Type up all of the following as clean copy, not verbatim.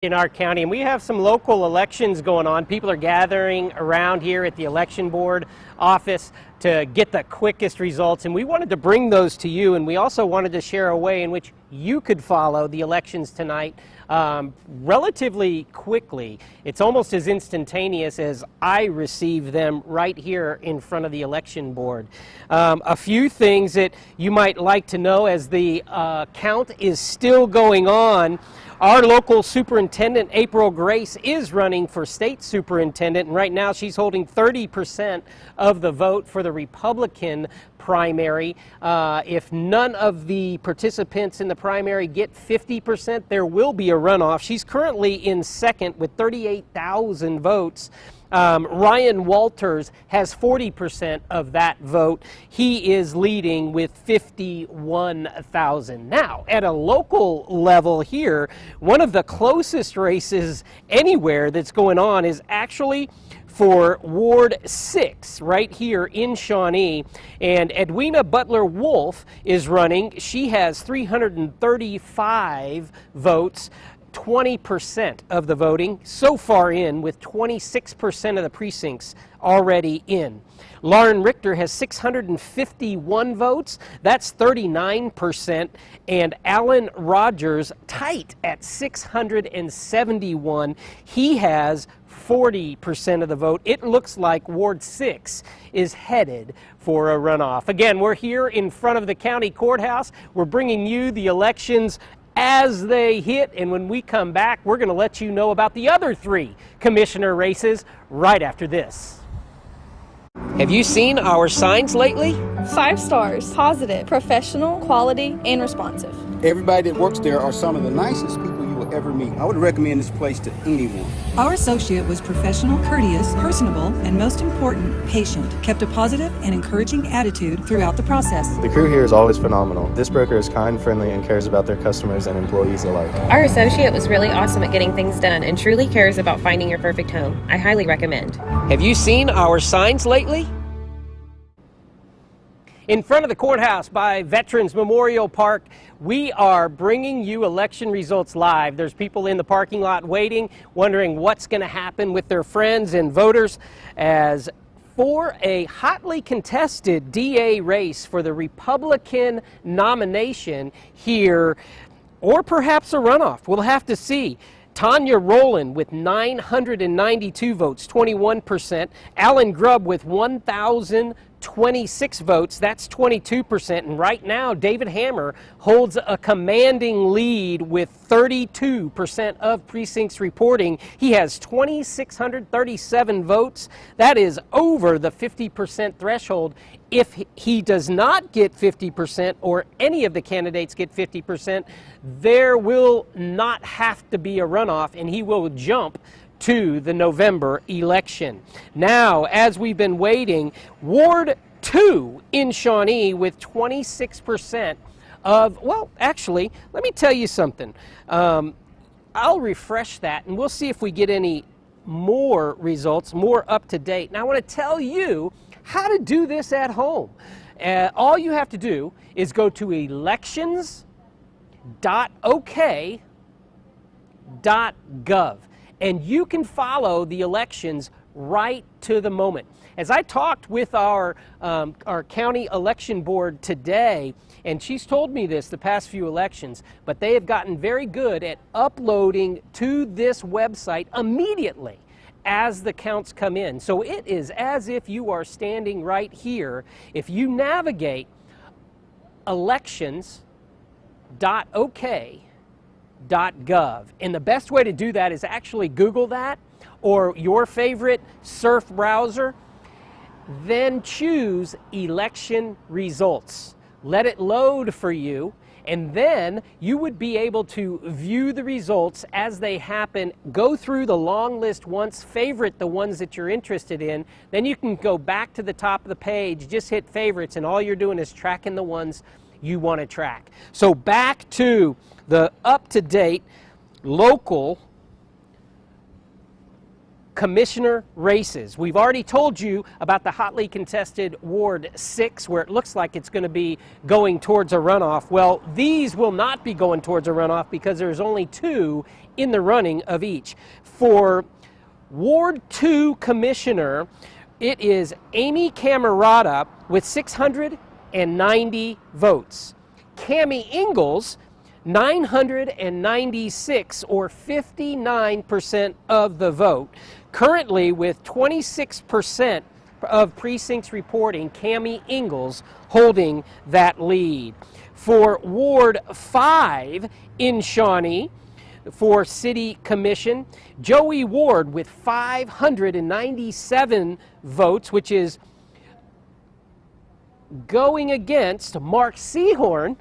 in our county, and we have some local elections going on. People are gathering around here at the election board office to get the quickest results, and we wanted to bring those to you, and we also wanted to share a way in which you could follow the elections tonight relatively quickly. It's almost as instantaneous as I receive them right here in front of the election board. A few things that you might like to know as the count is still going on. Our local superintendent, April Grace, is running for state superintendent, and right now she's holding 30% of the vote for the Republican primary. If none of the participants in the primary get 50%, there will be a runoff. She's currently in second with 38,000 votes. Ryan Walters has 40% of that vote. He is leading with 51,000. Now, at a local level here, one of the closest races anywhere that's going on is actually for Ward 6 right here in Shawnee, and Edwina Butler Wolf is running. She has 335 votes. 20% of the voting so far in, with 26% of the precincts already in. Lauren Richter has 651 votes, that's 39%, and Alan Rogers tight at 671. He has 40% of the vote. It looks like Ward 6 is headed for a runoff. Again, we're here in front of the county courthouse. We're bringing you the elections as they hit, and when we come back, we're going to let you know about the other three commissioner races right after this. Have you seen our signs lately? 5 stars, positive, professional, quality, and responsive. Everybody that works there are some of the nicest people you will ever meet. I would recommend this place to anyone. Our associate was professional, courteous, personable, and most important, patient. Kept a positive and encouraging attitude throughout the process. The crew here is always phenomenal. This broker is kind, friendly, and cares about their customers and employees alike. Our associate was really awesome at getting things done and truly cares about finding your perfect home. I highly recommend. Have you seen our signs lately? In front of the courthouse by Veterans Memorial Park, we are bringing you election results live. There's people in the parking lot waiting, wondering what's going to happen with their friends and voters, as for a hotly contested DA race for the Republican nomination here, or perhaps a runoff. We'll have to see. Tanya Rowland with 992 votes, 21%. Alan Grubb with 1,026 votes, that's 22%. And right now, David Hammer holds a commanding lead with 32% of precincts reporting. He has 2,637 votes. That is over the 50% threshold. If he does not get 50%, or any of the candidates get 50%, there will not have to be a runoff, and he will jump to the November election. Now, as we've been waiting, Ward 2 in Shawnee with 26% of, well, actually, let me tell you something. I'll refresh that, and we'll see if we get any more results, more up to date. And I want to tell you how to do this at home. All you have to do is go to elections.ok.gov, and you can follow the elections right to the moment. As I talked with our county election board today, and she's told me this the past few elections, but they have gotten very good at uploading to this website immediately as the counts come in. So it is as if you are standing right here. If you navigate elections.ok.gov, and the best way to do that is actually Google that, or your favorite surf browser, then choose election results. Let it load for you, and then you would be able to view the results as they happen, go through the long list once, favorite the ones that you're interested in, then you can go back to the top of the page, just hit favorites, and all you're doing is tracking the ones you want to track. So back to the up-to-date local commissioner races. We've already told you about the hotly contested Ward 6, where it looks like it's going to be going towards a runoff. Well, these will not be going towards a runoff because there's only 2 in the running of each. For Ward 2 commissioner, it is Amy Camerata with 690 votes. Cami Ingalls, 996, or 59% of the vote. Currently, with 26% of precincts reporting, Cami Ingalls holding that lead. For Ward 5 in Shawnee, for City Commission, Joey Ward with 597 votes, which is going against Mark Seahorn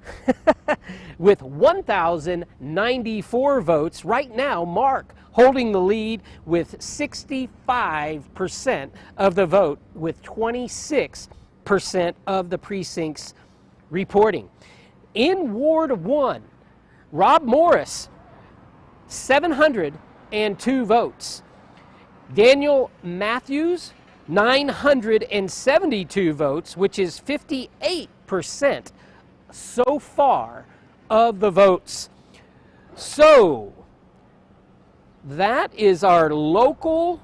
with 1,094 votes. Right now, Mark holding the lead with 65% of the vote, with 26% of the precincts reporting. In Ward 1, Rob Morris, 702 votes. Daniel Matthews, 972 votes, which is 58% so far of the votes. So that is our local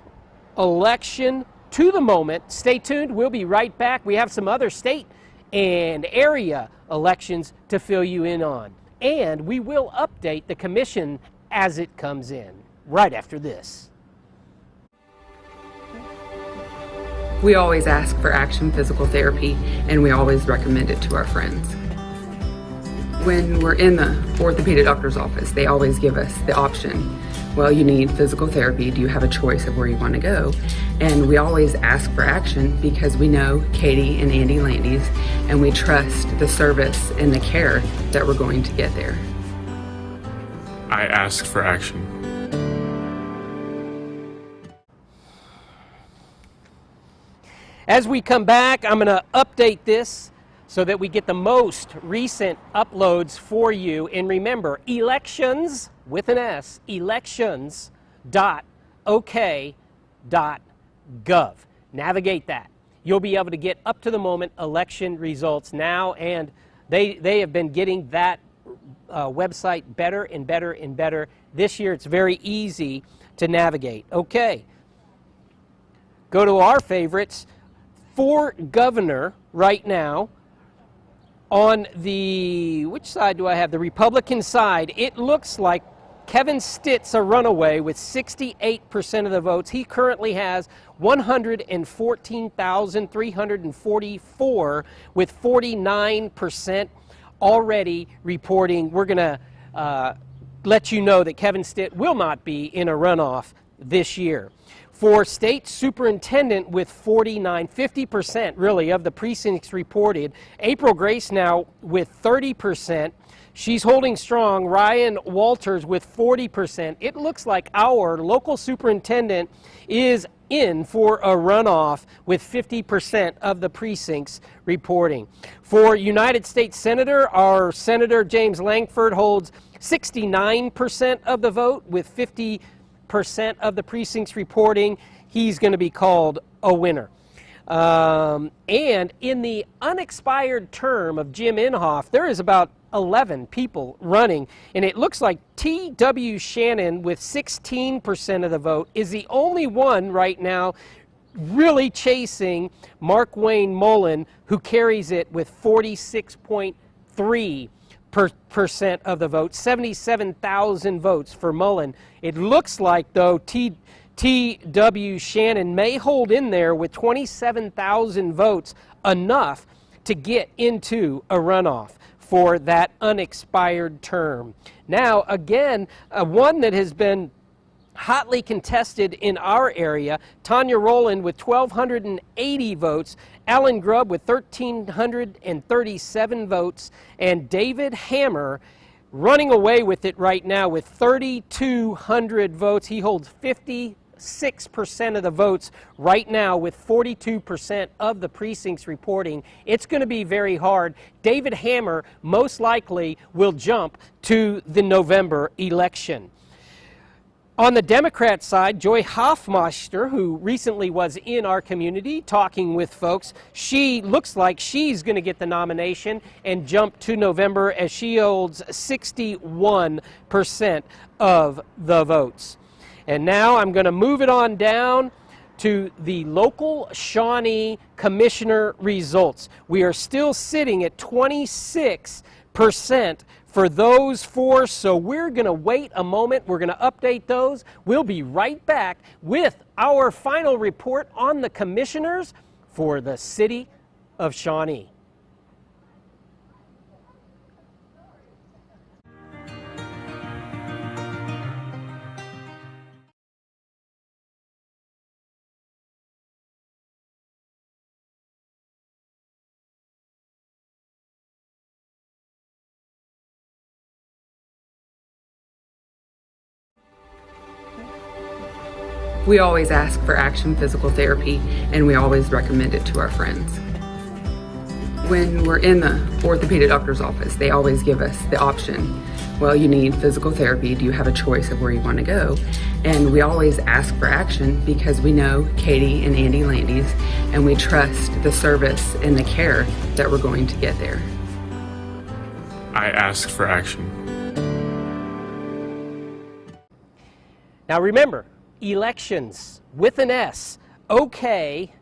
election to the moment. Stay tuned. We'll be right back. We have some other state and area elections to fill you in on. And we will update the commission as it comes in right after this. We always ask for Action Physical Therapy, and we always recommend it to our friends. When we're in the orthopedic doctor's office, they always give us the option, well, you need physical therapy. Do you have a choice of where you want to go? And we always ask for Action because we know Katie and Andy Landis, and we trust the service and the care that we're going to get there. I ask for Action. As we come back, I'm going to update this so that we get the most recent uploads for you. And remember, elections with an S, elections.ok.gov. Navigate that. You'll be able to get up to the moment election results now, and they have been getting that website better and better and better. This year it's very easy to navigate. Okay, go to our favorites. For governor right now, on the, which side do I have? The Republican side, it looks like Kevin Stitt's a runaway with 68% of the votes. He currently has 114,344 with 49% already reporting. We're going to let you know that Kevin Stitt will not be in a runoff this year. For state superintendent with 50% really of the precincts reported. April Grace now with 30%. She's holding strong. Ryan Walters with 40%. It looks like our local superintendent is in for a runoff with 50% of the precincts reporting. For United States Senator, our Senator James Langford holds 69% of the vote with 50% of the precincts reporting. He's going to be called a winner. And in the unexpired term of Jim Inhofe, there is about 11 people running, and it looks like T.W. Shannon with 16% of the vote is the only one right now really chasing Mark Wayne Mullen, who carries it with 46.3% of the vote, 77,000 votes for Mullen. It looks like, though, T.W. Shannon may hold in there with 27,000 votes, enough to get into a runoff for that unexpired term. Now, again, one that has been hotly contested in our area, Tanya Rowland with 1,280 votes, Alan Grubb with 1,337 votes, and David Hammer running away with it right now with 3,200 votes. He holds 56% of the votes right now with 42% of the precincts reporting. It's going to be very hard. David Hammer most likely will jump to the November election. On the Democrat side, Joy Hofmeister, who recently was in our community talking with folks, she looks like she's going to get the nomination and jump to November as she holds 61% of the votes. And now I'm going to move it on down to the local Shawnee commissioner results. We are still sitting at 26% for those four, so we're going to wait a moment. We're going to update those. We'll be right back with our final report on the commissioners for the city of Shawnee. We always ask for Action Physical Therapy, and we always recommend it to our friends. When we're in the orthopedic doctor's office, they always give us the option, well, you need physical therapy. Do you have a choice of where you want to go? And we always ask for Action because we know Katie and Andy Landis, and we trust the service and the care that we're going to get there. I ask for Action. Now remember, elections with an S, ok.gov.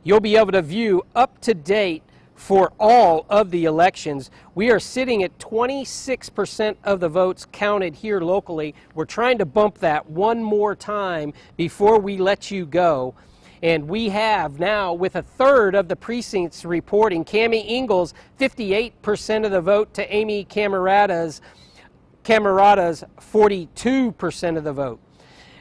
You'll be able to view up to date for all of the elections. We are sitting at 26% of the votes counted here locally. We're trying to bump that one more time before we let you go. And we have now, with a third of the precincts reporting, Cami Ingalls, 58% of the vote to Amy Camerata's 42% of the vote.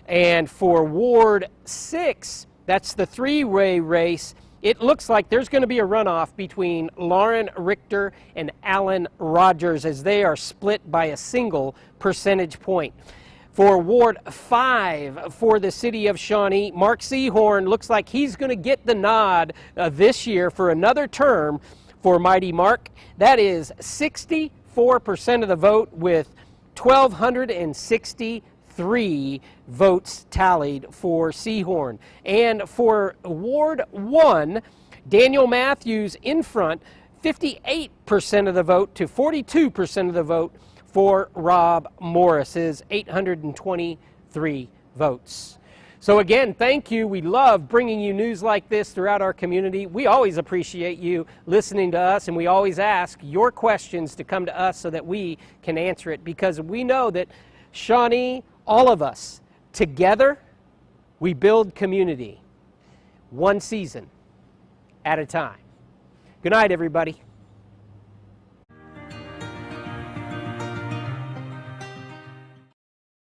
And for Ward 6, that's the three-way race, it looks like there's going to be a runoff between Lauren Richter and Alan Rogers as they are split by a single percentage point. For Ward 5 for the city of Shawnee, Mark Seahorn looks like he's going to get the nod this year for another term for Mighty Mark. That is 64% of the vote with 1,263 votes tallied for Seahorn. And for Ward 1, Daniel Matthews in front, 58% of the vote to 42% of the vote for Rob Morris's 823 votes. So again, thank you. We love bringing you news like this throughout our community. We always appreciate you listening to us, and we always ask your questions to come to us so that we can answer it, because we know that Shawnee, all of us, together, we build community, one season at a time. Good night, everybody.